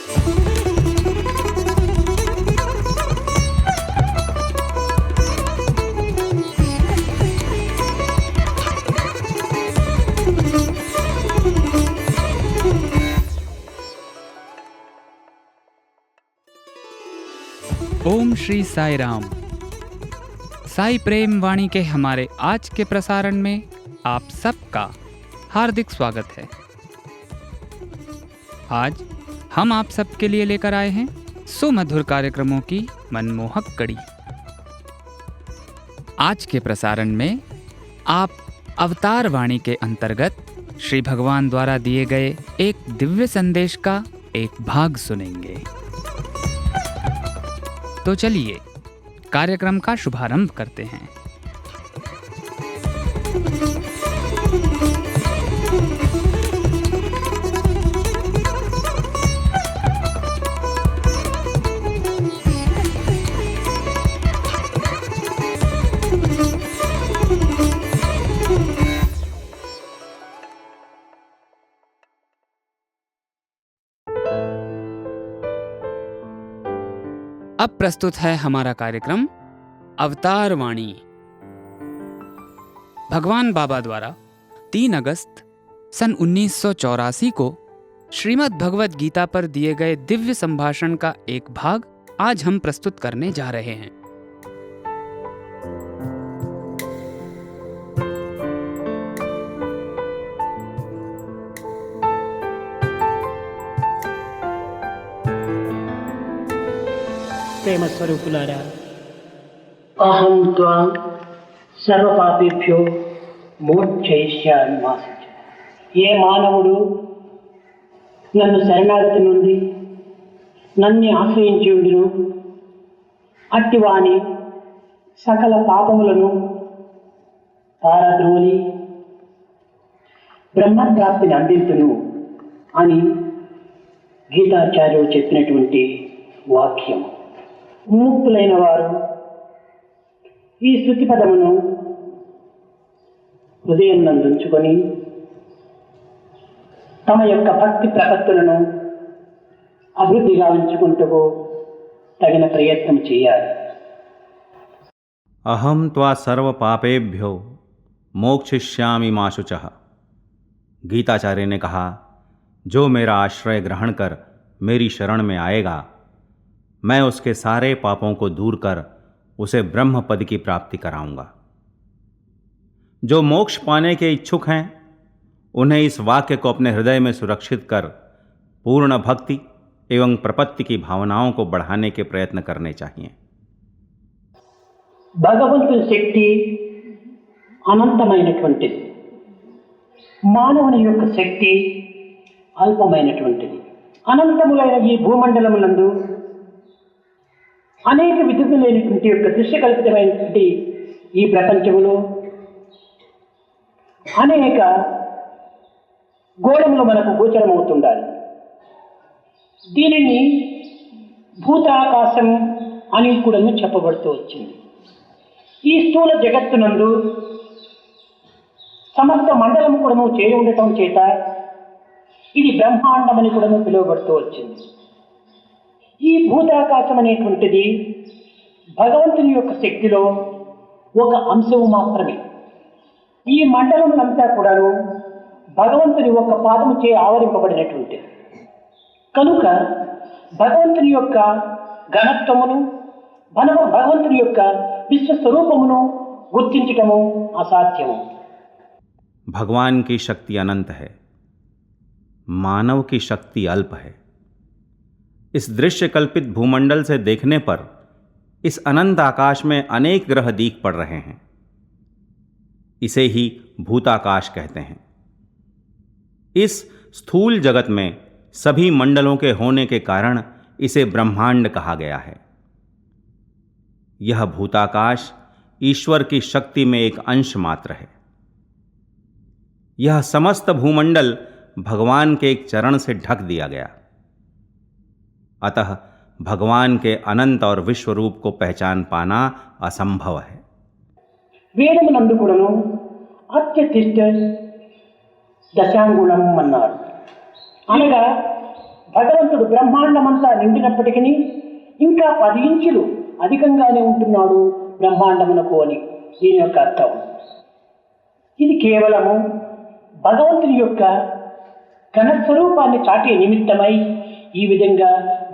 ओम श्री साई राम। साई प्रेम वाणी के हमारे आज के प्रसारण में आप सबका हार्दिक स्वागत है। आज हम आप सबके लिए लेकर आए हैं सुमधुर कार्यक्रमों की मनमोहक कड़ी। आज के प्रसारण में आप अवतार वाणी के अंतर्गत श्री भगवान द्वारा दिए गए एक दिव्य संदेश का एक भाग सुनेंगे। तो चलिए कार्यक्रम का शुभारंभ करते हैं। अब प्रस्तुत है हमारा कार्यक्रम अवतार वाणी। भगवान बाबा द्वारा 3 अगस्त सन 1984 को श्रीमद् भगवद गीता पर दिए गए दिव्य संभाषण का एक भाग आज हम प्रस्तुत करने जा रहे हैं। ప్రేమ స్వరూపులారా, అహం త్వాం సర్వపాపేభ్యో మోక్షయిష్యామి మా శుచ. ఏ మానవుడు నన్ను శరణాగతి నుండి నన్ను ఆశ్రయించి ఉండును అట్టివాని సకల పాపములను పారద్రోలి బ్రహ్మప్రాప్తిని అందించును అని గీతాచార్యుడు చెప్పినటువంటి వాక్యం. ముక్తులైన వారు ఈ శృతి పదమును హృదయం నందుంచుకొని తమ యొక్క భక్తి ప్రపత్తులను అభివృద్ధిగా ఉంచుకుంటూ తగిన ప్రయత్నం చేయాలి. अहम त्वा सर्व पापेभ्यो मोक्षयिष्यामि मा शुचः। गीताचार्य ने कहा, जो मेरा आश्रय ग्रहण कर मेरी शरण में आएगा, मैं उसके सारे पापों को दूर कर उसे ब्रह्म पद की प्राप्ति कराऊंगा। जो मोक्ष पाने के इच्छुक हैं, उन्हें इस वाक्य को अपने हृदय में सुरक्षित कर पूर्ण भक्ति एवं प्रपत्ति की भावनाओं को बढ़ाने के प्रयत्न करने चाहिए। భగవంతుని శక్తి అనంతమైనటువంటిది, మానవుని యొక్క శక్తి అల్పమైనటువంటిది. అనంతములైన ఈ భూమండలమునందు అనేక విధులైనటువంటి యొక్క దృశ్యకల్పితమైనటువంటి ఈ ప్రపంచములో అనేక గోళములు మనకు గోచరమవుతుండాలి. దీనిని భూతాకాశం అని కూడా చెప్పబడుతూ వచ్చింది. ఈ స్థూల జగత్తునందు సమస్త మండలము కూడా చేరి ఉండటం చేత ఇది బ్రహ్మాండమని కూడా పిలువబడుతూ వచ్చింది. ఈ భూతాకాశం అనేటువంటిది భగవంతుని యొక్క శక్తిలో ఒక అంశము మాత్రమే. ఈ మండలములంతా కూడాను భగవంతుని యొక్క పాదము చే ఆవరింపబడినటువంటిది కనుక భగవంతుని యొక్క ఘనత్వమును భగవంతుని యొక్క విశ్వస్వరూపమును గుర్తించటము అసాధ్యము. भगवान की शक्ति अनंत है, मानव की शक्ति अल्प है। इस दृश्य कल्पित भूमंडल से देखने पर इस अनंत आकाश में अनेक ग्रह दिख पड़ रहे हैं। इसे ही भूताकाश कहते हैं। इस स्थूल जगत में सभी मंडलों के होने के कारण इसे ब्रह्मांड कहा गया है। यह भूताकाश ईश्वर की शक्ति में एक अंश मात्र है। यह समस्त भूमंडल भगवान के एक चरण से ढक दिया गया। अतः भगवान के अनंत और विश्व रूप को पहचान पाना असंभव है। వేదమునందు కూడాను అత్యతిష్ట దశాంగుళం అన్నారు. అనగా భగవంతుడు బ్రహ్మాండమంతా నిండినప్పటికీ ఇంకా 10 ఇంచులు అధికంగానే ఉంటున్నాడు బ్రహ్మాండమునకు అని దీని యొక్క అర్థం. ఇది కేవలము భగవంతుని యొక్క ఘనస్వరూపాన్ని చాటే నిమిత్తమై ఈ విధంగా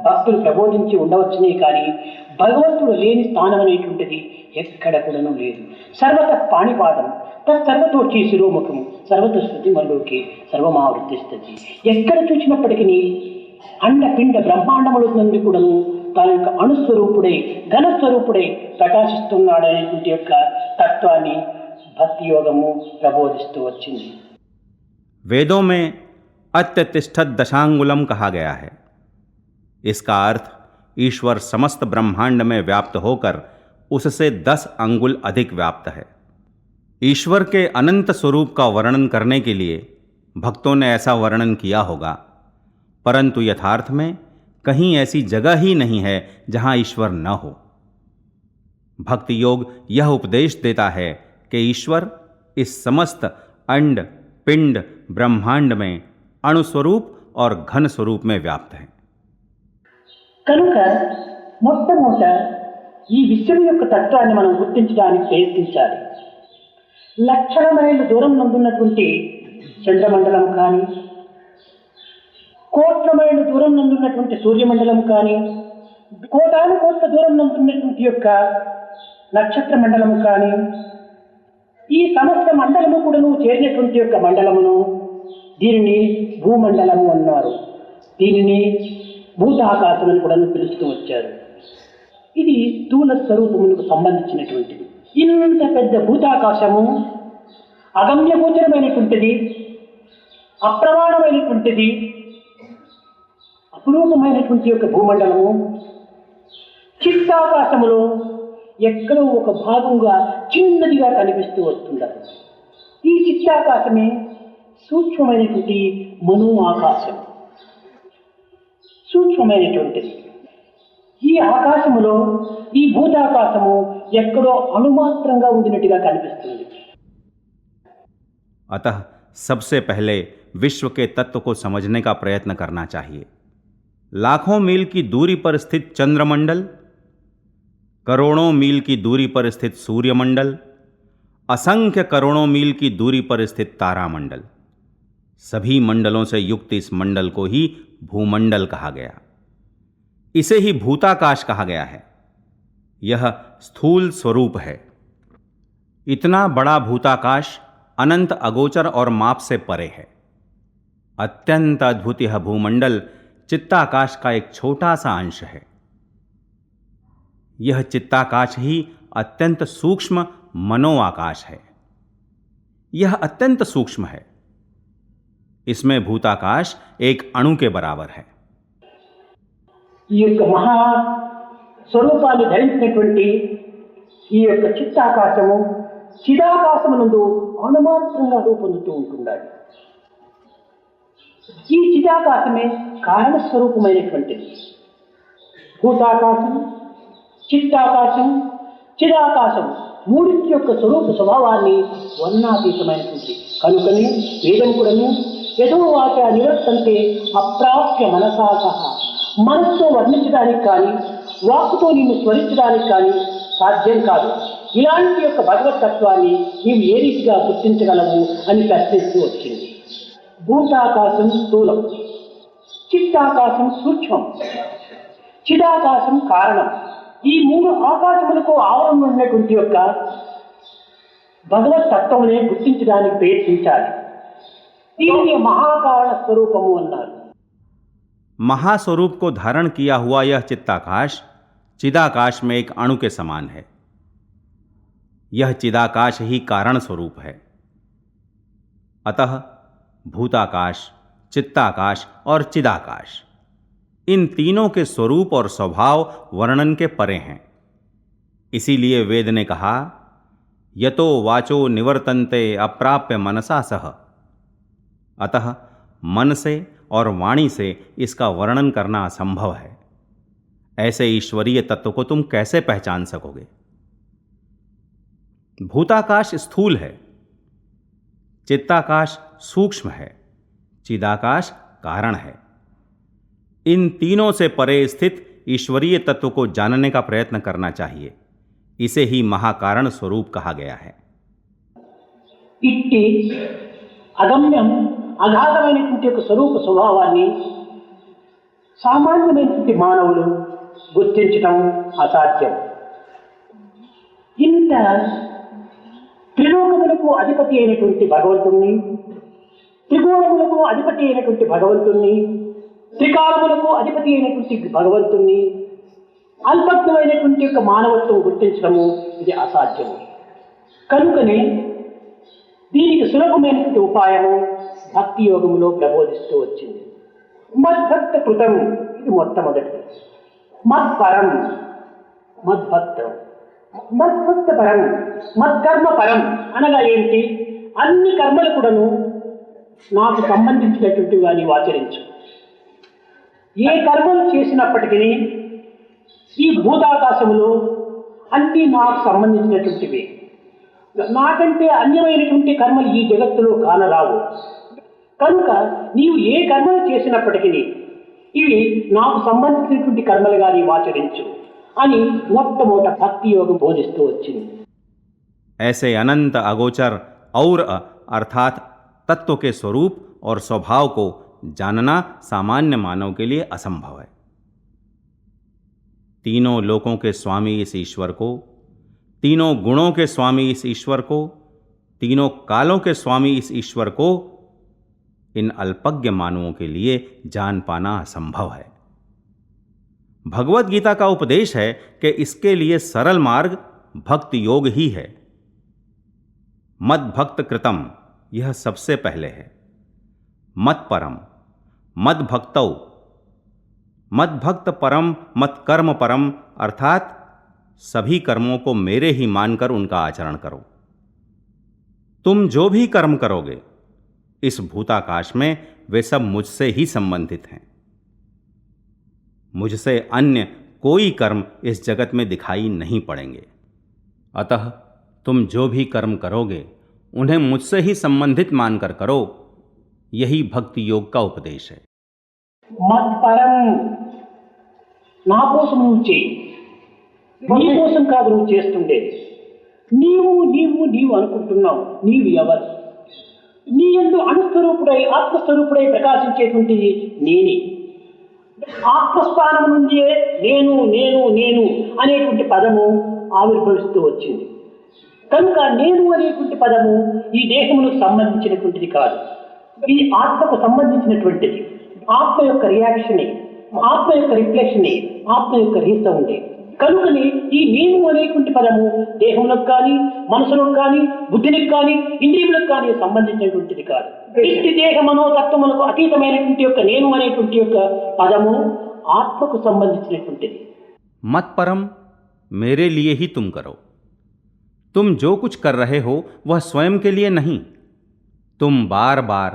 భక్తులు ప్రబోధించి ఉండవచ్చునే కానీ భగవంతుడు లేని స్థానం అనేటువంటిది ఎక్కడ కూడాను లేదు. సర్వత పాణిపాదం తత్సర్వతోచి శిరోముఖం సర్వత శృతి మల్లోకి సర్వమావృత్తిస్తుంది. ఎక్కడ చూసినప్పటికీ అండపిండ బ్రహ్మాండముల నుండి కూడాను తన యొక్క అణుస్వరూపుడై ఘనస్వరూపుడై ప్రకాశిస్తున్నాడనేటువంటి యొక్క తత్వాన్ని భక్తి యోగము ప్రబోధిస్తూ వచ్చింది. वेदों में अत्यतिष्ठत दशांगुलम कहा गया है. इसका अर्थ ईश्वर समस्त ब्रह्मांड में व्याप्त होकर उससे 10 अंगुल अधिक व्याप्त है. ईश्वर के अनंत स्वरूप का वर्णन करने के लिए भक्तों ने ऐसा वर्णन किया होगा, परंतु यथार्थ में कहीं ऐसी जगह ही नहीं है जहां ईश्वर न हो. भक्ति योग यह उपदेश देता है कि ईश्वर इस समस्त अंड पिंड ब्रह्मांड में अणुस्वरूप और घन स्वरूप में व्याप्त है. కనుక మొట్టమొదట ఈ విశ్వం యొక్క తత్వాన్ని మనం గుర్తించడానికి ప్రయత్నించాలి. లక్షల మైళ్ళ దూరం నందున్నటువంటి చంద్రమండలం కానీ, కోట్ల మైళ్ళ దూరం నందున్నటువంటి సూర్యమండలం కానీ, కోటాను కోట్ల దూరం నందున్నటువంటి యొక్క నక్షత్ర మండలం కానీ, ఈ సమస్త మండలము కూడాను చేరినటువంటి యొక్క మండలమును దీనిని భూమండలము అన్నారు. దీనిని భూతాకాశం అని కూడా పిలుస్తూ వచ్చారు. ఇది స్థూల స్వరూపములకు సంబంధించినటువంటిది. ఇంత పెద్ద భూతాకాశము అగమ్యగోచరమైనటువంటిది, అప్రమాణమైనటువంటిది, అపురూపమైనటువంటి యొక్క భూమండలము చిత్తాకాశములో ఎక్కడో ఒక భాగంగా చిన్నదిగా కనిపిస్తూ వస్తున్నారు. ఈ చిత్తాకాశమే సూక్ష్మమైనటువంటి మనో ఆకాశం, సూక్ష్మమైనటువంటిది. ఈ ఆకాశములో ఈ భూతాకాశము ఎక్కడో అణుమాత్రంగా ఉండినట్టుగా కనిపిస్తుంది. अतः सबसे पहले विश्व के तत्व को समझने का प्रयत्न करना चाहिए. लाखों मील की दूरी पर स्थित चंद्रमंडल, करोड़ों मील की दूरी पर स्थित सूर्यमंडल, असंख्य करोड़ों मील की दूरी पर स्थित तारामंडल, सभी मंडलों से युक्त इस मंडल को ही भूमंडल कहा गया. इसे ही भूताकाश कहा गया है. यह स्थूल स्वरूप है. इतना बड़ा भूताकाश अनंत अगोचर और माप से परे है. अत्यंत अद्भुत यह भूमंडल चित्ताकाश का एक छोटा सा अंश है. यह चित्ताकाश ही अत्यंत सूक्ष्म मनोआकाश है. यह अत्यंत सूक्ष्म है. इसमें भूताकाश एक अणु के बराबर है. ఈ యొక్క మహా స్వరూపాన్ని ధరించినటువంటి ఈ యొక్క చిత్తాకాశము చిదాకాశమునందు అణుమాత్రంగా రూపొందుతూ ఉంటున్నాడు. ఈ చిదాకాశమే కారణ స్వరూపమైనటువంటిది. భూతాకాశం, చిత్తాకాశం, చిదాకాశం మూడింటి యొక్క స్వరూప స్వభావాన్ని వర్ణాతీతమైనటువంటి కనుకనే వేదం కూడాను యదో వాచ నివర్తంతే అప్రాప్య మనసా సహా, మనస్సుతో వర్ణించడానికి కానీ వాక్కుతో నిన్ను స్మరించడానికి కానీ సాధ్యం కాదు. ఇలాంటి యొక్క భగవతత్వాన్ని నీవు ఏ రీతిగా గుర్తించగలవు అని ప్రశ్నిస్తూ వచ్చింది. భూతాకాశం స్థూలం, చిత్తాకాశం సూక్ష్మం, చిదాకాశం కారణం. ఈ మూడు ఆకాశములకు ఆవరణ ఉన్నటువంటి యొక్క భగవత్ తత్వమునే గుర్తించడానికి ప్రయత్నించాలి. దీనిని మహాకారణ స్వరూపము అన్నారు. महास्वरूप को धारण किया हुआ यह चित्ताकाश चिदाकाश में एक अणु के समान है. यह चिदाकाश ही कारण स्वरूप है. अतः भूताकाश, चित्ताकाश और चिदाकाश इन तीनों के स्वरूप और स्वभाव वर्णन के परे हैं. इसीलिए वेद ने कहा यतो वाचो निवर्तन्ते अप्राप्य मनसा सह. अतः मन से और वाणी से इसका वर्णन करना असंभव है. ऐसे ईश्वरीय तत्व को तुम कैसे पहचान सकोगे? भूताकाश स्थूल है, चित्ताकाश सूक्ष्म है, चिदाकाश कारण है. इन तीनों से परे स्थित ईश्वरीय तत्व को जानने का प्रयत्न करना चाहिए। इसे ही महाकारण स्वरूप कहा गया है। ఇట్టి అగమ్యం అగాధమైనటువంటి ఒక స్వరూప స్వభావాన్ని సామాన్యమైనటువంటి మానవులు గుర్తించడం అసాధ్యం. ఇంత త్రిలోకములకు అధిపతి అయినటువంటి భగవంతుణ్ణి, త్రికోణములకు అధిపతి అయినటువంటి భగవంతుణ్ణి, త్రికాలములకు అధిపతి అయినటువంటి భగవంతుణ్ణి అల్పజ్ఞమైనటువంటి యొక్క మానవత్వం గుర్తించడము ఇది అసాధ్యము. కనుకనే దీనికి సులభమైనటువంటి ఉపాయము భక్తి యోగములో ప్రబోధిస్తూ వచ్చింది. మద్భక్త కృతం ఇది మొట్టమొదటి. మత్పరం మద్భక్తం, మద్భక్త పరం, మత్కర్మ పరం అనగా ఏంటి? అన్ని కర్మలు కూడాను నాకు సంబంధించినటువంటివిగా నీవు ఆచరించు. ఏ కర్మలు చేసినప్పటికీ ఈ భూతాకాశములో అన్నీ నాకు సంబంధించినటువంటివి. నాకంటే అన్యమైనటువంటి కర్మలు ఈ జగత్తులో కానరావు. కనుక నీవు ఏ కర్మలు చేసినప్పటికీ ఇవి నాకు సంబంధించినటువంటి కర్మలుగా నీవు ఆచరించు అని మొట్టమొదట భక్తి యోగం బోధిస్తూ వచ్చింది. ऐसे अनंत अगोचर और अर्थात तत्व के स्वरूप और स्वभाव को जानना सामान्य मानव के लिए असंभव है। तीनों लोकों के स्वामी इस ईश्वर को, तीनों गुणों के स्वामी इस ईश्वर को, तीनों कालों के स्वामी इस ईश्वर को इन अल्पज्ञ मानवों के लिए जान पाना असंभव है। भगवत गीता का उपदेश है कि इसके लिए सरल मार्ग भक्ति योग ही है। मद भक्त कृतम यह सबसे पहले है। मत परम, मद भक्तौ, मद भक्त परम, मत कर्म परम अर्थात सभी कर्मों को मेरे ही मानकर उनका आचरण करो। तुम जो भी कर्म करोगे इस भूताकाश में वे सब मुझसे ही संबंधित हैं। मुझसे अन्य कोई कर्म इस जगत में दिखाई नहीं पड़ेंगे। अतः तुम जो भी कर्म करोगे उन्हें मुझसे ही संबंधित मानकर करो। यही भक्ति योग का उपदेश है। మత్పరం, నా కోసం నువ్వు చేయి, నీ కోసం కాదు నువ్వు చేస్తుండేది. నీవు నీవు నీవు అనుకుంటున్నావు. నీవు ఎవరు? నీ యందు అణుస్వరూపుడై ఆత్మస్వరూపుడై ప్రకాశించేటువంటిది నేనే. ఆత్మస్థానం నుండి నేను నేను నేను అనేటువంటి పదము ఆవిర్భవిస్తూ వచ్చింది. కనుక నేను అనేటువంటి పదము ఈ దేహములకు సంబంధించినటువంటిది కాదు. ఇది ఆత్మకు సంబంధించినటువంటిది. ఆత్మ యొక్క రియాక్షనే, ఆత్మ యొక్క రిఫ్లెక్షనే, ఆత్మ యొక్క రీసౌండే. కనుకని ఈ నేను అనేటువంటి పదము దేహములకు కానీ, మనసులకు కానీ, బుద్ధికి కానీ, ఇంద్రియములకు కానీ సంబంధించినటువంటిది కాదు. ఇట్టి దేహ మనోతత్వములకు అతీతమైనటువంటి యొక్క నేను అనేటువంటి యొక్క పదము ఆత్మకు సంబంధించినటువంటిది. मत परम मेरे लिए ही तुम करो। तुम जो कुछ कर रहे हो वह स्वयं के लिए नहीं। तुम बार बार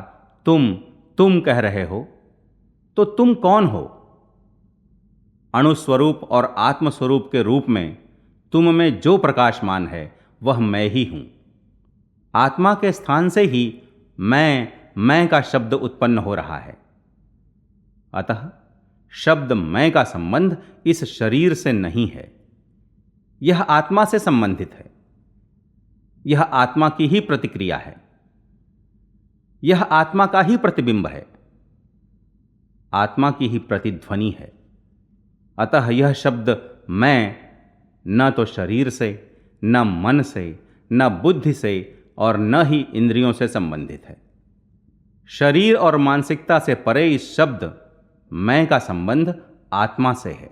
तुम कह रहे हो तो तुम कौन हो? अणुस्वरूप और आत्मस्वरूप के रूप में तुम में जो प्रकाशमान है वह मैं ही हूं। आत्मा के स्थान से ही मैं का शब्द उत्पन्न हो रहा है। अतः शब्द मैं का संबंध इस शरीर से नहीं है, यह आत्मा से संबंधित है। यह आत्मा की ही प्रतिक्रिया है, यह आत्मा का ही प्रतिबिंब है, आत्मा की ही प्रतिध्वनि है। अतः यह शब्द मैं न तो शरीर से, न मन से, न बुद्धि से और न ही इंद्रियों से संबंधित है। शरीर और मानसिकता से परे इस शब्द मैं का संबंध आत्मा से है।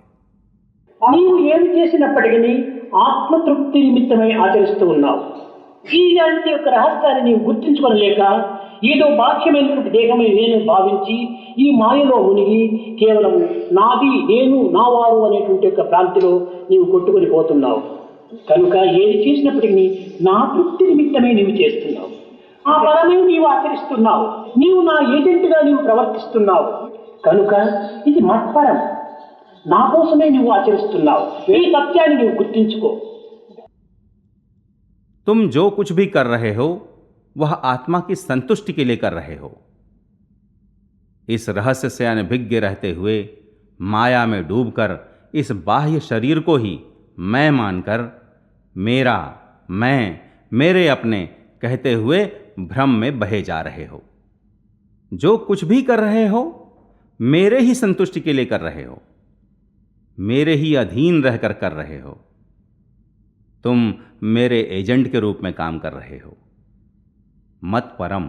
నీవు ఏమి చేసినప్పటికీ ఆత్మతృప్తి నిమిత్తమై ఆచరిస్తూ ఉన్నావు. ఇలాంటి యొక్క రహస్యాన్ని నీవు గుర్తించుకోలేక ఏదో బాహ్యమైనటువంటి దేహమే నేను భావించి ఈ మాయలో మునిగి కేవలం నాది, నేను, నావారు అనేటువంటి యొక్క ప్రాంతిలో నీవు కొట్టుకొని పోతున్నావు. కనుక ఏది చేసినప్పటికీ నా తృప్తి నిమిత్తమే నీవు చేస్తున్నావు. ఆ పరమే నీవు ఆచరిస్తున్నావు. నీవు నా ఏజెంట్గా నీవు ప్రవర్తిస్తున్నావు. కనుక ఇది మత్పరం, నా కోసమే నువ్వు ఆచరిస్తున్నావు. ఈ సత్యాన్ని నువ్వు గుర్తించుకో. तुम जो कुछ भी कर रहे हो वह आत्मा की संतुष्टि के लिए कर रहे हो। इस रहस्य से अनभिज्ञ रहते हुए माया में डूबकर इस बाह्य शरीर को ही मैं मानकर मेरा, मैं, मेरे अपने कहते हुए भ्रम में बहे जा रहे हो। जो कुछ भी कर रहे हो मेरे ही संतुष्टि के लिए कर रहे हो, मेरे ही अधीन रहकर कर रहे हो। तुम मेरे एजेंट के रूप में काम कर रहे हो। मत परम,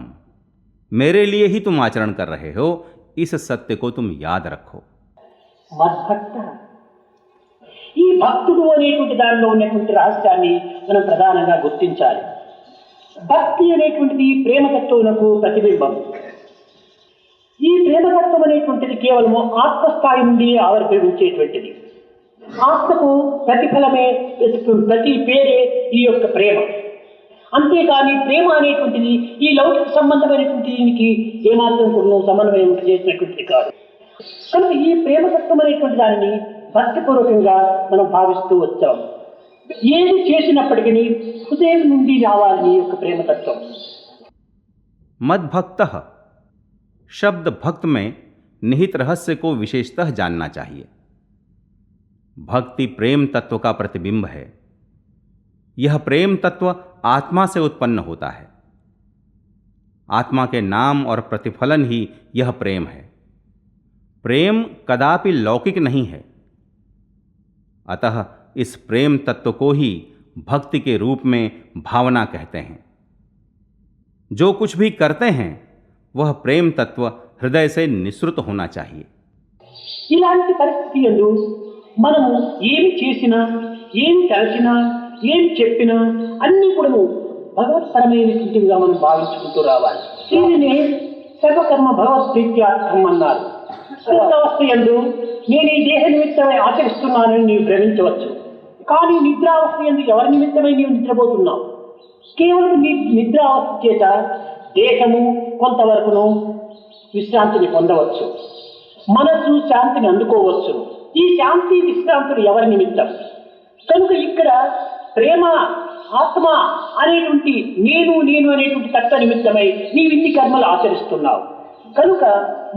मेरे लिए ही तुम आचरण कर रहे हो। इस सत्य को तुम याद रखो। మద్భక్త ఈ భక్తుడు అనేటువంటి దానిలో ఉన్నటువంటి రహస్యాన్ని మనం ప్రధానంగా గుర్తించాలి. భక్తి అనేటువంటిది ప్రేమతత్వమునకు ప్రతిబింబం. ఈ ప్రేమతత్వం అనేటువంటిది కేవలం ఆత్మస్థాయి నుండి ఆవిర్భవించేటువంటిది. ఆత్మకు ప్రతిఫలమే, ప్రతి పేరే ఈ యొక్క ప్రేమ. అంతేకాని ప్రేమ అనేటువంటిది ఈ లౌకిక సంబంధమైనటువంటి దీనికి ఏమాత్రం కూడా సమన్వయం చేసినటువంటిది కాదు. కనుక ఈ ప్రేమతత్వం అనేటువంటి దానిని భక్తిపూర్వకంగా మనం భావిస్తూ వచ్చాం. ఏది చేసినప్పటికీ హృదయం నుండి రావాలి ఈ యొక్క ప్రేమతత్వం. मद्भक्तः शब्द भक्त में निहित रहस्य को विशेषतः जानना चाहिए। भक्ति प्रेम तत्व का प्रतिबिंब है। यह प्रेम तत्व आत्मा से उत्पन्न होता है। आत्मा के नाम और प्रतिफलन ही यह प्रेम है। प्रेम कदापि लौकिक नहीं है। अतः इस प्रेम तत्व को ही भक्ति के रूप में भावना कहते हैं। जो कुछ भी करते हैं वह प्रेम तत्व हृदय से निःसृत होना चाहिए। ఇలాంటి పరిస్థితి యందు మనము ఏమి చేసినా, ఏమి తలచినా, ఏమి చెప్పినా అన్నీ కూడా భగవత్పరమైనటువంటివిగా మనం భావించుకుంటూ రావాలి. దీనిని సర్వకర్మ భగవత్ప్రీత్యార్థం అన్నారు. సుప్తావస్థ యందు నేను ఈ దేహ నిమిత్తమై ఆచరిస్తున్నానని నీవు భ్రమించవచ్చు. కానీ నిద్రావస్థ యందు ఎవరి నిమిత్తమై నీవు నిద్రపోతున్నావు? కేవలం నీ నిద్రావస్థ చేత దేహము కొంతవరకును విశ్రాంతిని పొందవచ్చు, మనస్సు శాంతిని అందుకోవచ్చు. ఈ శాంతి విశ్రాంతులు ఎవరి నిమిత్తం? కనుక ఇక్కడ ప్రేమ, ఆత్మ అనేటువంటి నేను నేను అనేటువంటి తత్వ నిమిత్తమై నీవు ఇన్ని కర్మలు ఆచరిస్తున్నావు. కనుక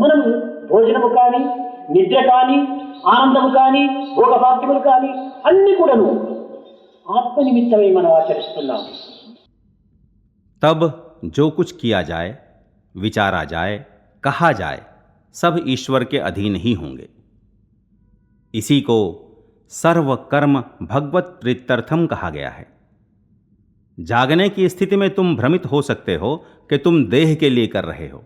మనము భోజనము కానీ, నిద్ర కానీ, ఆనందము కానీ, భోగభాగ్యములు కానీ అన్ని కూడాను ఆత్మ నిమిత్తమై మనం ఆచరిస్తున్నాము. तब जो कुछ किया जाए, विचारा जाए, कहा जाए, सब ईश्वर के अधीन ही होंगे। इसी को सर्व कर्म भगवत प्रीत्यर्थम कहा गया है। जागने की स्थिति में तुम भ्रमित हो सकते हो कि तुम देह के लिए कर रहे हो,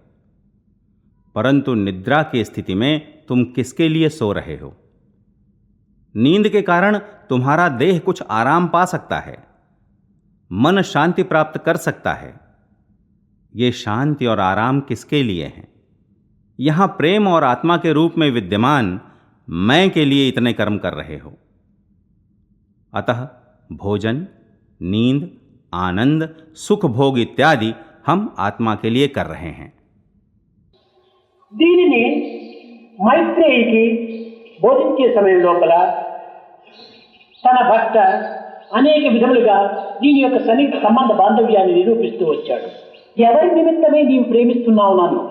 परंतु निद्रा की स्थिति में तुम किसके लिए सो रहे हो? नींद के कारण तुम्हारा देह कुछ आराम पा सकता है, मन शांति प्राप्त कर सकता है। ये शांति और आराम किसके लिए हैं? यहां प्रेम और आत्मा के रूप में विद्यमान मैं के लिए इतने कर्म कर रहे हो। अतः भोजन, नींद, आनंद, सुख भोग इत्यादि हम आत्मा के लिए कर रहे हैं। దీనిని మైత్రేయికి బోధించే సమయం లోపల తన భర్త అనేక విధములుగా దీని యొక్క సన్నిహిత సంబంధ బాంధవ్యాన్ని నిరూపిస్తూ వచ్చాడు. ఎవరి నిమిత్తమై నీవు ప్రేమిస్తున్నావు నన్ను?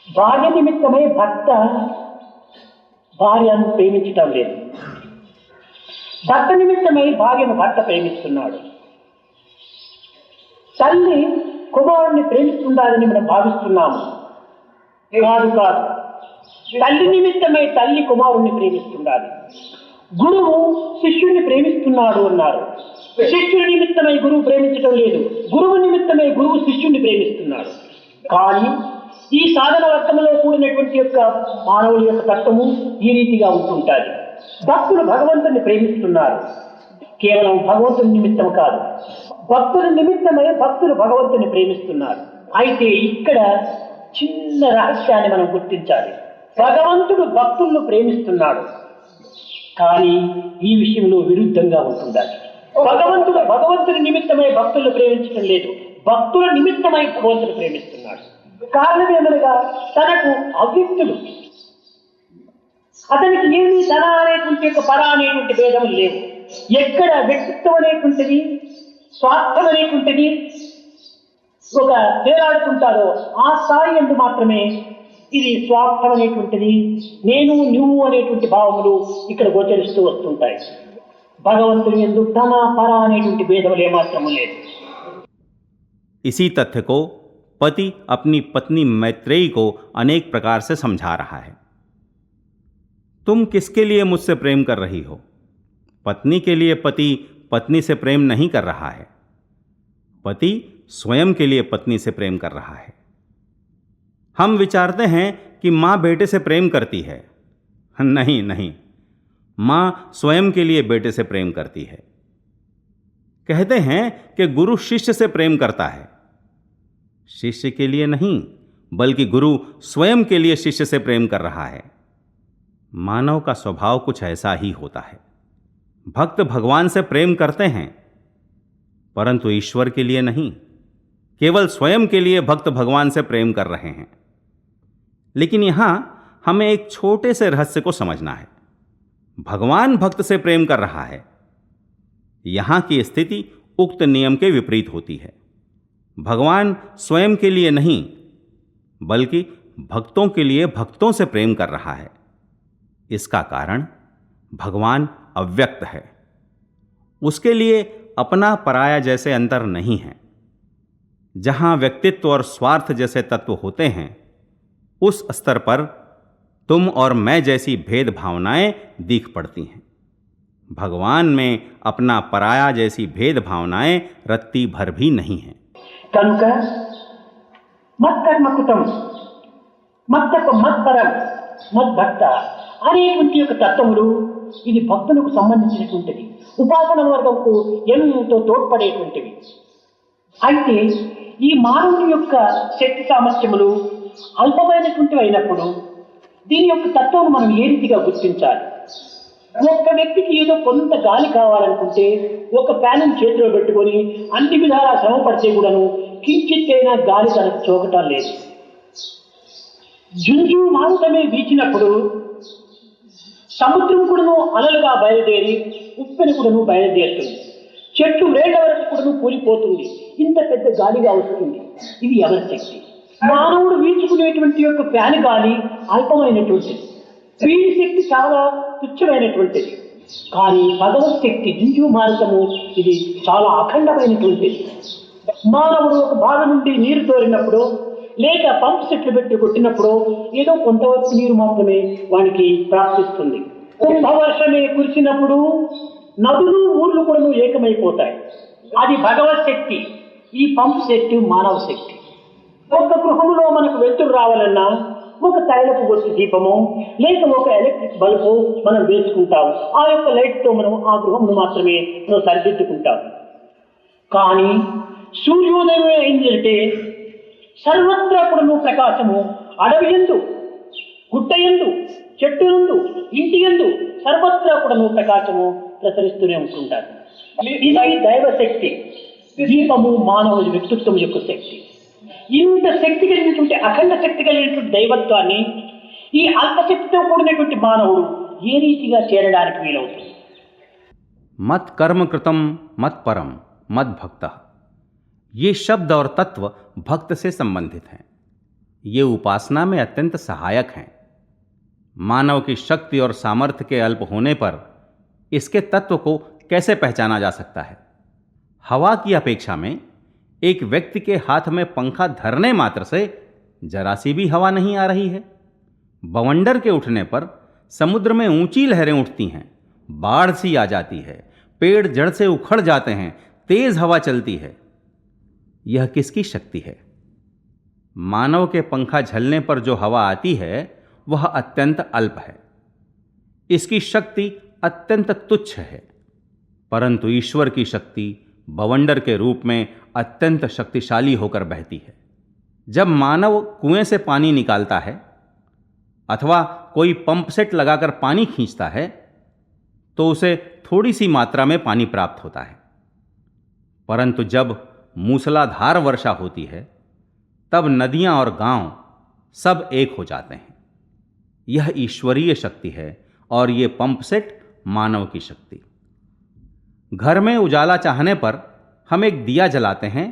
భార్య నిమిత్తమై భర్త భార్యను ప్రేమించటం లేదు. భర్త నిమిత్తమై భార్యను భర్త ప్రేమిస్తున్నాడు. తల్లి కుమారుణ్ణి ప్రేమిస్తుండాలని మనం భావిస్తున్నాము. కాదు కాదు, తల్లి నిమిత్తమై తల్లి కుమారుణ్ణి ప్రేమిస్తుండాలి. గురువు శిష్యుడిని ప్రేమిస్తున్నాడు అన్నారు. శిష్యుడి నిమిత్తమై గురువు ప్రేమించడం లేదు, గురువు నిమిత్తమై గురువు శిష్యుడిని ప్రేమిస్తున్నాడు. కానీ ఈ సాధన వర్గంలో కూడినటువంటి యొక్క మానవుల యొక్క తత్వము ఈ రీతిగా ఉంటుంటుంది. భక్తులు భగవంతుని ప్రేమిస్తున్నారు, కేవలం భగవంతుని నిమిత్తం కాదు, భక్తుల నిమిత్తమై భక్తులు భగవంతుని ప్రేమిస్తున్నారు. అయితే ఇక్కడ చిన్న రహస్యాన్ని మనం గుర్తించాలి. భగవంతుడు భక్తులను ప్రేమిస్తున్నాడు, కానీ ఈ విషయంలో విరుద్ధంగా ఉంటుండాలి. భగవంతుడు భగవంతుని నిమిత్తమై భక్తులను ప్రేమించడం లేదు, భక్తుల నిమిత్తమై భగవంతుని ప్రేమిస్తున్నాడు. కారణం ఏమనగా తనకు అవ్యక్తుడు, అతనికి ఏమీ తన అనేటువంటి యొక్క పర అనేటువంటి భేదములు లేవు. ఎక్కడ వ్యక్తిత్వం అనేటువంటిది, స్వార్థం అనేటువంటిది ఒక తేలాడుతుంటారో ఆ స్థాయి యందు మాత్రమే ఇది స్వార్థం అనేటువంటిది, నేను నువ్వు అనేటువంటి భావములు ఇక్కడ గోచరిస్తూ వస్తుంటాయి. భగవంతుని యందు ధన పర అనేటువంటి భేదములు ఏమాత్రము లేదు. इसी तथ्य को पति अपनी पत्नी मैत्रेयी को अनेक प्रकार से समझा रहा है. तुम किसके लिए मुझसे प्रेम कर रही हो? पत्नी के लिए पति पत्नी से प्रेम नहीं कर रहा है, पति स्वयं के लिए पत्नी से प्रेम कर रहा है. हम विचारते हैं कि माँ बेटे से प्रेम करती है. नहीं नहीं, माँ स्वयं के लिए बेटे से प्रेम करती है. कहते हैं कि गुरु शिष्य से प्रेम करता है. शिष्य के लिए नहीं, बल्कि गुरु स्वयं के लिए शिष्य से प्रेम कर रहा है. मानव का स्वभाव कुछ ऐसा ही होता है. भक्त भगवान से प्रेम करते हैं, परंतु ईश्वर के लिए नहीं, केवल स्वयं के लिए भक्त भगवान से प्रेम कर रहे हैं. लेकिन यहां हमें एक छोटे से रहस्य को समझना है. भगवान भक्त से प्रेम कर रहा है. यहां की स्थिति उक्त नियम के विपरीत होती है. भगवान स्वयं के लिए नहीं, बल्कि भक्तों के लिए भक्तों से प्रेम कर रहा है. इसका कारण भगवान अव्यक्त है. उसके लिए अपना पराया जैसे अंतर नहीं है. जहां व्यक्तित्व और स्वार्थ जैसे तत्व होते हैं, उस स्तर पर तुम और मैं जैसी भेद भावनाएं दिख पड़ती हैं. भगवान में अपना पराया जैसी भेद भावनाएं रत्ती भर भी नहीं हैं. కనుక మత్కర్మకృతం, మత్పరం, మద్భక్త అనేటువంటి యొక్క తత్వములు ఇది భక్తులకు సంబంధించినటువంటిది, ఉపాసన వర్గంకు ఎంతో తోడ్పడేటువంటివి. అయితే ఈ మానవుని యొక్క శక్తి సామర్థ్యములు అల్పమైనటువంటివి అయినప్పుడు దీని యొక్క తత్వం మనం ఏ రీతిగా గుర్తించాలి? ఒక్క వ్యక్తికి ఏదో కొంత గాలి కావాలనుకుంటే ఒక ఫ్యాన్ చేతిలో పెట్టుకొని అన్ని విధాలా శ్రమపడితే కూడాను కించిత్తైనా గాలి తనకు చోకటం లేదు. జుంజు మారుతమే వీచినప్పుడు సముద్రం కూడాను అలలుగా బయలుదేరి ఉప్పెన కూడాను బయలుదేరుతుంది. చెట్టు వేళ్ల వరకు కూడాను కూలిపోతుంది. ఇంత పెద్ద గాలిగా వస్తుంది. ఇది ఎవరి శక్తి? మానవుడు వీచుకునేటువంటి యొక్క ఫ్యాన్ గాలి అల్పమైనటువంటిది, వీడి శక్తి చాలా తుచ్చమైనటువంటిది. కానీ భగవత్ శక్తి జుంజు మారుతము ఇది చాలా అఖండమైనటువంటిది. మానవుడు ఒక భాగం నుండి నీరు తోరినప్పుడు లేక పంప్ సెట్లు పెట్టి కొట్టినప్పుడు ఏదో కొంతవరకు నీరు మాత్రమే వానికి ప్రాప్తిస్తుంది. కుంభవర్షమే కురిసినప్పుడు నదులు ఊర్లు కూడా ఏకమైపోతాయి. అది భగవత్ శక్తి. ఈ పంప్ శక్తి మానవ శక్తి. ఒక గృహంలో మనకు వెలుతురు రావాలన్నా ఒక తైలపు బొట్టు దీపము లేక ఒక ఎలక్ట్రిక్ బల్బు మనం వేసుకుంటాం. ఆ యొక్క లైట్తో మనం ఆ గృహంను మాత్రమే మనం సరిదిద్దుకుంటాం. కానీ సూర్యోదయం ఏంటంటే సర్వత్రా కూడా ప్రకాశము, అడవి యందు, గుట్ట యందు, చెట్టు యందు, ఇంటి యందు సర్వత్రా కూడా ప్రకాశము ప్రసరిస్తూనే ఉంటుంటారు. ఇది దైవశక్తి. దీపము మానవ వ్యక్తిత్వం యొక్క శక్తి. ఇంత శక్తి కలిగినటువంటి అఖండ శక్తి కలిగినటువంటి దైవత్వాన్ని ఈ అల్పశక్తితో కూడినటువంటి మానవుడు ఏ రీతిగా చేరడానికి వీలవుతుంది? मत कर्म कृतम मत परम मत भक्त, ये शब्द और तत्व भक्त से संबंधित हैं. ये उपासना में अत्यंत सहायक हैं. मानव की शक्ति और सामर्थ्य के अल्प होने पर इसके तत्व को कैसे पहचाना जा सकता है? हवा की अपेक्षा में एक व्यक्ति के हाथ में पंखा धरने मात्र से जरा सी भी हवा नहीं आ रही है. बवंडर के उठने पर समुद्र में ऊंची लहरें उठती हैं, बाढ़ सी आ जाती है, पेड़ जड़ से उखड़ जाते हैं, तेज हवा चलती है. यह किसकी शक्ति है? मानव के पंखा झलने पर जो हवा आती है वह अत्यंत अल्प है. इसकी शक्ति अत्यंत तुच्छ है. परंतु ईश्वर की शक्ति बवंडर के रूप में अत्यंत शक्तिशाली होकर बहती है. जब मानव कुएं से पानी निकालता है अथवा कोई पंप सेट लगाकर पानी खींचता है तो उसे थोड़ी सी मात्रा में पानी प्राप्त होता है. परंतु जब मूसलाधार वर्षा होती है तब नदियां और गांव सब एक हो जाते हैं. यह ईश्वरीय शक्ति है और ये पंप सेट मानव की शक्ति. घर में उजाला चाहने पर हम एक दिया जलाते हैं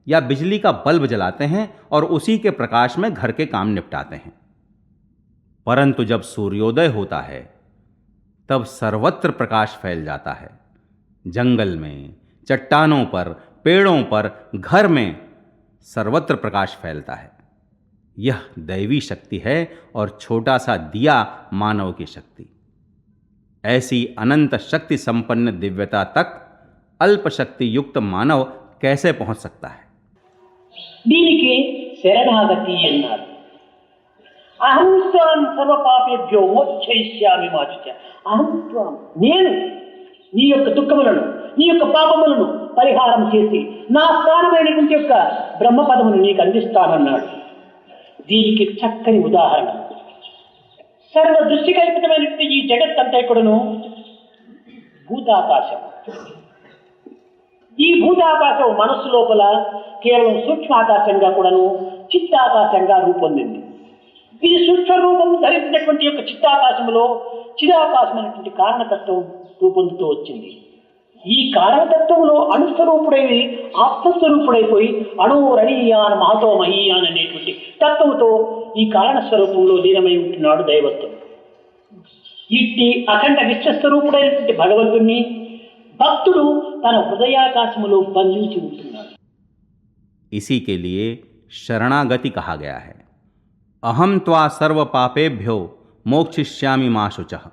या बिजली का बल्ब जलाते हैं और उसी के प्रकाश में घर के काम निपटाते हैं. परंतु जब सूर्योदय होता है तब सर्वत्र प्रकाश फैल जाता है। जंगल में, चट्टानों पर, पेड़ों पर, घर में सर्वत्र प्रकाश फैलता है। यह दैवी शक्ति है और छोटा सा दिया मानव की शक्ति। ऐसी अनंत शक्ति संपन्न दिव्यता तक अल्प शक्ति युक्त मानव कैसे पहुंच सकता है? దీనికి శరణాగతి అన్నారు. అహం త్వాం సర్వ పాపేభ్యో మోక్షయిష్యామి మా శుచ. అహం త్వాం, నేను నీ యొక్క దుఃఖములను, నీ యొక్క పాపములను పరిహారం చేసి నా స్థానమైనటువంటి యొక్క బ్రహ్మపదమును నీకు అందిస్తానన్నాడు. దీనికి చక్కని ఉదాహరణ సర్వ దృష్టి కల్పితమైనటువంటి ఈ జగత్తంతా కూడాను భూతాకాశం. ఈ భూతాకాశం మనస్సు లోపల కేవలం సూక్ష్మాకాశంగా కూడాను చిత్తాకాశంగా రూపొందింది. ఇది సూక్ష్మ రూపం ధరించినటువంటి యొక్క చిత్తాకాశంలో చిదాకాశమైనటువంటి కారణతత్వం రూపొందుతూ వచ్చింది. ఈ కారణతత్వంలో అణుస్వరూపుడై ఆత్మస్వరూపుడైపోయి అణురణీయాన్ మహతో మహీయాన్ అనేటువంటి తత్వంతో ఈ కారణ స్వరూపంలో లీనమై ఉంటున్నాడు దైవత్వం. ఇట్టి అఖండ విశ్వస్వరూపుడైనటువంటి భగవంతుణ్ణి భక్తుడు తన హృదయాకాశములో బంధించి ఉంటున్నాడు. इसी के लिए शरणागति कहा गया है। अहम त्वा सर्व पापेभ्यो मोक्षयिष्यामि मा शुचः।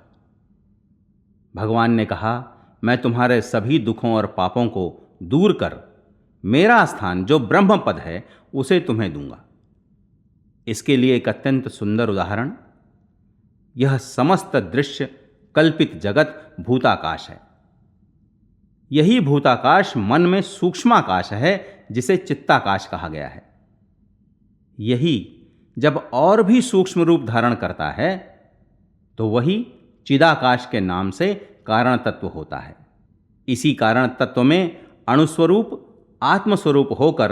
भगवान ने कहा, मैं तुम्हारे सभी दुखों और पापों को दूर कर मेरा स्थान जो ब्रह्म पद है उसे तुम्हें दूंगा। इसके लिए एक अत्यंत सुंदर उदाहरण, यह समस्त दृश्य कल्पित जगत भूताकाश है। यही भूताकाश मन में सूक्ष्माकाश है जिसे चित्ताकाश कहा गया है। यही जब और भी सूक्ष्म रूप धारण करता है तो वही चिदाकाश के नाम से कारण तत्व होता है। इसी कारण तत्व में अणुस्वरूप आत्मस्वरूप होकर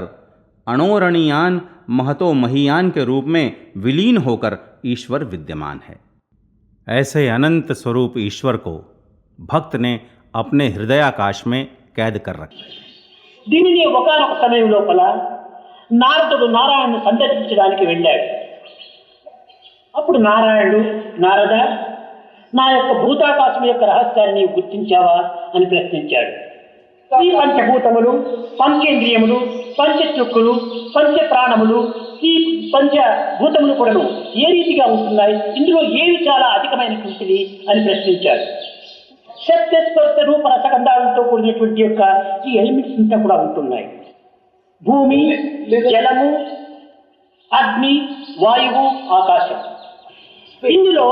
अणोरणीयान महतो महीयान के रूप में विलीन होकर ईश्वर विद्यमान है। ऐसे अनंत स्वरूप ईश्वर को भक्त ने अपने हृदयाकाश में कैद कर रखा। దీనిని ఒకనొక సమయం లోపల నారదుడు నారాయణను సందర్శించడానికి వెళ్ళాడు. అప్పుడు నారాయణుడు, నారద, నా యొక్క భూతాకాశం యొక్క రహస్యాన్ని నీవు గుర్తించావా అని ప్రశ్నించాడు. ఈ పంచభూతములు, పంచేంద్రియములు, పంచచక్షులు, పంచ ప్రాణములు, ఈ పంచభూతములు కూడాను ఏ రీతిగా ఉంటున్నాయి, ఇందులో ఏవి చాలా అధికమైనటువంటిది అని ప్రశ్నించాడు. శబ్దస్పర్శ రూప రసగంధాలతో కూడినటువంటి యొక్క ఈ ఎలిమెంట్స్ అంతా కూడా ఉంటున్నాయి. భూమి, జలము, అగ్ని, వాయువు, ఆకాశం. ఇందులో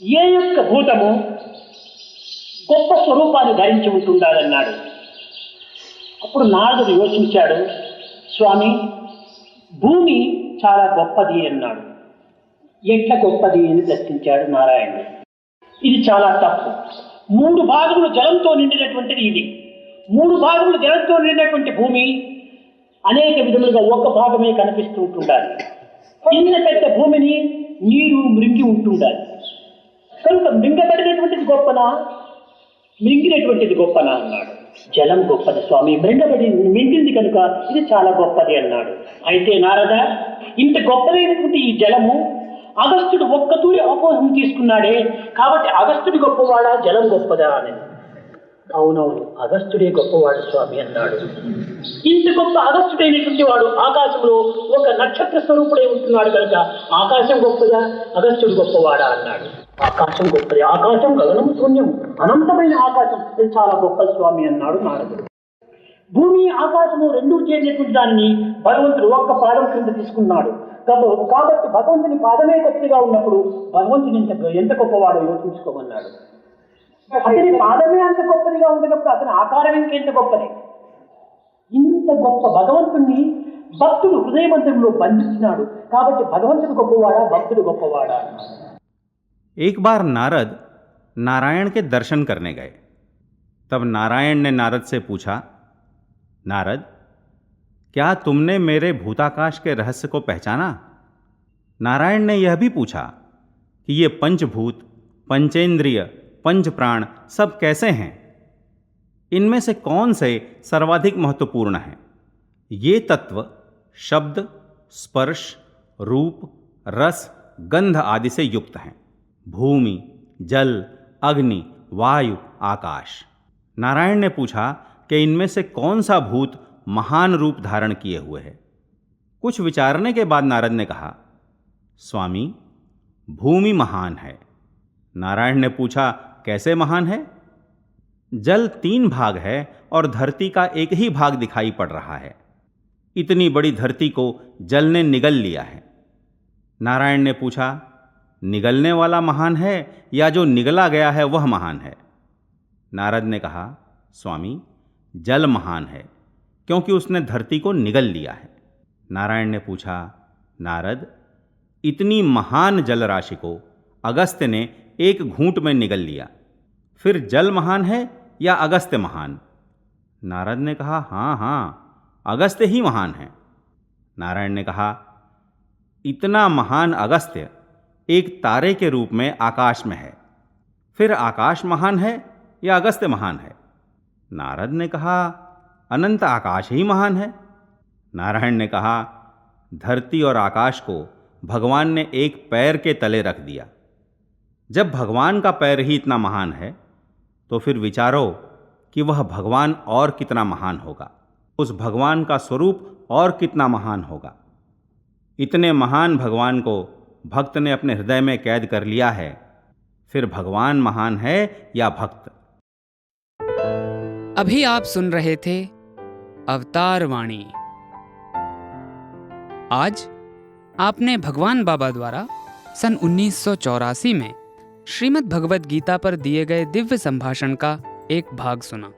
ఏ యొక్క భూతము గొప్ప స్వరూపాన్ని ధరించి ఉంటుండాలన్నాడు. అప్పుడు నారదుడు యోచించాడు. స్వామి, భూమి చాలా గొప్పది అన్నాడు. ఎట్లా గొప్పది అని ప్రశ్నించాడు నారాయణుడు. ఇది చాలా తప్పు. 3 భాగములు జలంతో నిండినటువంటిది ఇది. 3 భాగములు జలంతో నిండినటువంటి భూమి అనేక విధములుగా ఒక భాగమే కనిపిస్తూ ఉంటుండాలి. ఇంత పెద్ద భూమిని నీరు మృంగి ఉంటుండాలి. కనుక మృంగబడినటువంటిది గొప్పనా, మృంగినటువంటిది గొప్పనా అన్నాడు. జలం గొప్పది స్వామి, మృంగింది కనుక ఇది చాలా గొప్పది అన్నాడు. అయితే నారద, ఇంత గొప్పదైనటువంటి ఈ జలము అగస్త్యుడు ఒక్క తూరి ఆపోహం తీసుకున్నాడే, కాబట్టి అగస్త్యుడి గొప్పవాడా, జలం గొప్పదా అని. అవునవును, అగస్త్యుడే గొప్పవాడు స్వామి అన్నాడు. ఇంత గొప్ప అగస్త్యుడైనటువంటి వాడు ఆకాశంలో ఒక నక్షత్ర స్వరూపుడై ఉంటున్నాడు కనుక ఆకాశం గొప్పదా, అగస్త్యుడు గొప్పవాడా అన్నాడు. ఆకాశం గొప్పది. ఆకాశం గగనం శూన్యం, అనంతమైన ఆకాశం, ఇది చాలా గొప్ప స్వామి అన్నాడు నారదుడు. భూమి ఆకాశము రెండూ చేరినటువంటి దానిని భగవంతుడు ఒక్క పాదం క్రింద తీసుకున్నాడు. కాబట్టి భగవంతుని పాదమే గొప్పదిగా ఉన్నప్పుడు భగవంతుని ఎంత గొప్పవాడో యోచించుకోమన్నాడు. అతని పాదమే అంత గొప్పదిగా ఉండేటప్పుడు అతని ఆకారం ఇంకెంత గొప్పది. ఇంత గొప్ప భగవంతుణ్ణి భక్తుడు హృదయమంత్రంలో బంధించినాడు. కాబట్టి భగవంతుడు గొప్పవాడా, భక్తుడు గొప్పవాడా. एक बार नारद नारायण के दर्शन करने गए। तब नारायण ने नारद से पूछा, नारद, क्या तुमने मेरे भूताकाश के रहस्य को पहचाना? नारायण ने यह भी पूछा कि ये पंचभूत, पंचेंद्रिय, पंच प्राण सब कैसे हैं? इनमें से कौन से सर्वाधिक महत्वपूर्ण हैं? ये तत्व शब्द, स्पर्श, रूप, रस गंध आदि से युक्त हैं। भूमि, जल, अग्नि, वायु, आकाश। नारायण ने पूछा कि इनमें से कौन सा भूत महान रूप धारण किए हुए है। कुछ विचारने के बाद नारद ने कहा, स्वामी, भूमि महान है। नारायण ने पूछा, कैसे महान है? जल 3 भाग है और धरती का एक ही भाग दिखाई पड़ रहा है। इतनी बड़ी धरती को जल ने निगल लिया है। नारायण ने पूछा, निगलने वाला महान है या जो निगला गया है वह महान है? नारद ने कहा, स्वामी, जल महान है क्योंकि उसने धरती को निगल लिया है। नारायण ने पूछा, नारद, इतनी महान जल राशि को अगस्त्य ने एक घूंट में निगल लिया, फिर जल महान है या अगस्त्य महान? नारद ने कहा, हाँ, अगस्त्य ही महान है। नारायण ने कहा, इतना महान अगस्त्य एक तारे के रूप में आकाश में है, फिर आकाश महान है या अगस्त्य महान है? नारद ने कहा, अनंत आकाश ही महान है। नारायण ने कहा, धरती और आकाश को भगवान ने एक पैर के तले रख दिया। जब भगवान का पैर ही इतना महान है तो फिर विचारो कि वह भगवान और कितना महान होगा, उस भगवान का स्वरूप और कितना महान होगा। इतने महान भगवान को भक्त ने अपने हृदय में कैद कर लिया है, फिर भगवान महान है या भक्त? अभी आप सुन रहे थे अवतार वाणी। आज आपने भगवान बाबा द्वारा सन 1984 में श्रीमद् भगवद गीता पर दिए गए दिव्य संभाषण का एक भाग सुना।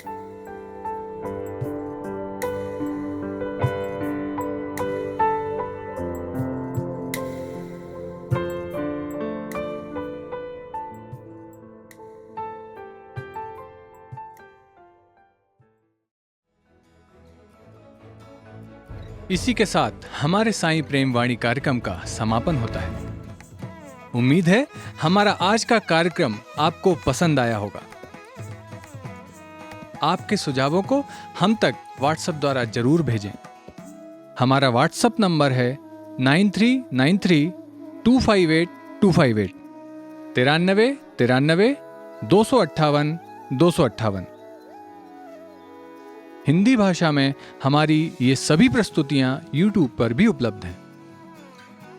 इसी के साथ हमारे साईं प्रेम वाणी कार्यक्रम का समापन होता है। उम्मीद है हमारा आज का कार्यक्रम आपको पसंद आया होगा। आपके सुझावों को हम तक व्हाट्सएप द्वारा जरूर भेजें। हमारा व्हाट्सएप नंबर है 9393258258 93 93 258 258। हिंदी भाषा में हमारी ये सभी प्रस्तुतियां YouTube पर भी उपलब्ध हैं।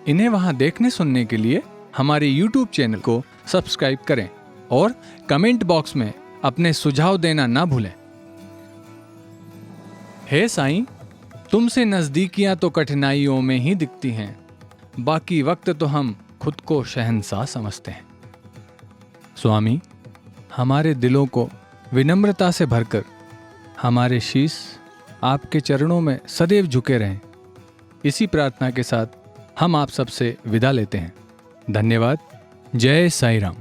इन्हें वहां देखने सुनने के लिए हमारे YouTube चैनल को सब्सक्राइब करें और कमेंट बॉक्स में अपने सुझाव देना ना भूलें। हे साईं, तुमसे नजदीकियां तो कठिनाइयों में ही दिखती हैं, बाकी वक्त तो हम खुद को शहंशाह समझते हैं। स्वामी, हमारे दिलों को विनम्रता से भरकर हमारे शीश आपके चरणों में सदैव झुके रहें। इसी प्रार्थना के साथ हम आप सबसे विदा लेते हैं। धन्यवाद। जय साईं राम।